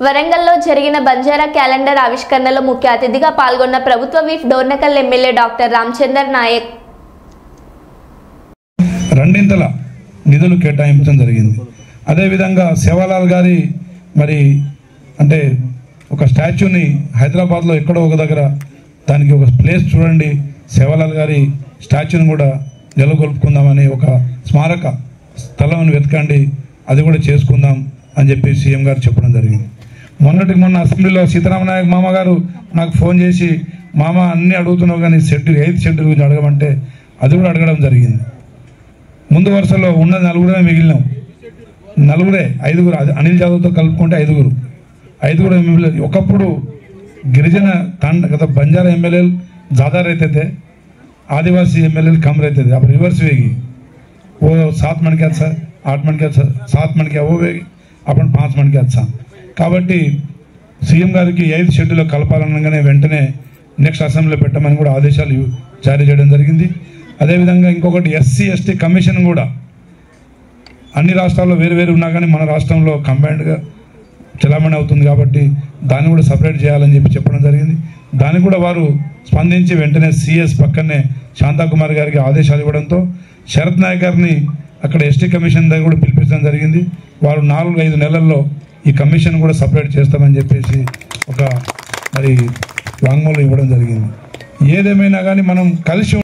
వరంగల్లో జరిగిన బంజారా క్యాలెండర్ ఆవిష్కరణలో ముఖ్య అతిథిగా పాల్గొన్న ప్రభుత్వ whip Dornakal MLA doctor Ramachandar Nayak రెండింతల నిధులు కేటాయించడం జరిగింది. అదేవిధంగా సేవాలాల్ గారి మరి అంటే ఒక స్టాచ్యూని హైదరాబాద్లో ఎక్కడో ఒక దగ్గర దానికి ఒక ప్లేస్ చూడండి, సేవాలాల్ గారి స్టాచ్యూని కూడా నెలకొల్పుకుందామని ఒక స్మారక స్థలం వెతకండి, అది కూడా చేసుకుందాం అని చెప్పి సీఎం గారు చెప్పడం జరిగింది. మొన్న అసెంబ్లీలో సీతారామనాయక్ మామ గారు నాకు ఫోన్ చేసి, మామ అన్నీ అడుగుతున్నావు కానీ షెడ్యూల్ 8th షెడ్యూల్ గురించి అడగమంటే అది కూడా అడగడం జరిగింది. ముందు వరుసలో ఉన్న నలుగురే మిగిలినాం, నలుగురే, 5గురు, అనిల్ జాదవ్తో కలుపుకుంటే 5గురు ఎమ్మెల్యే. ఒకప్పుడు గిరిజన గత బంజారా ఎమ్మెల్యేలు ज़्यादा रहते थे, आदिवासी एमएलए कम रहते थे. अब रिवर्स होगी, वो 7 मन के अच्छा, 8 मन के अच्छा, 7 मन के वो होगी, अपन 5 मन के अच्छा. కాబట్టి సీఎం గారికి 8th షెడ్యూల్లో కలపాలనగానే వెంటనే నెక్స్ట్ అసెంబ్లీలో పెట్టమని కూడా ఆదేశాలు జారీ చేయడం జరిగింది. అదేవిధంగా ఇంకొకటి ఎస్సీ ఎస్టీ కమిషన్ కూడా అన్ని రాష్ట్రాల్లో వేరు ఉన్నా కానీ మన రాష్ట్రంలో కంబైన్డ్గా చలామణి అవుతుంది కాబట్టి దాన్ని కూడా సపరేట్ చేయాలని చెప్పడం జరిగింది. దాన్ని కూడా వారు స్పందించి వెంటనే సిఎస్ పక్కనే శాంతాకుమార్ గారికి ఆదేశాలు ఇవ్వడంతో శరత్ నాయక్ గారిని అక్కడ ఎస్టీ కమిషన్ దగ్గర కూడా పిలిపించడం జరిగింది. వారు 4-5 నెలల్లో ఈ కమిషన్ కూడా సపరేట్ చేస్తామని చెప్పేసి ఒక మరి వాంగ్మూలం ఇవ్వడం జరిగింది. ఏదేమైనా కానీ మనం కలిసి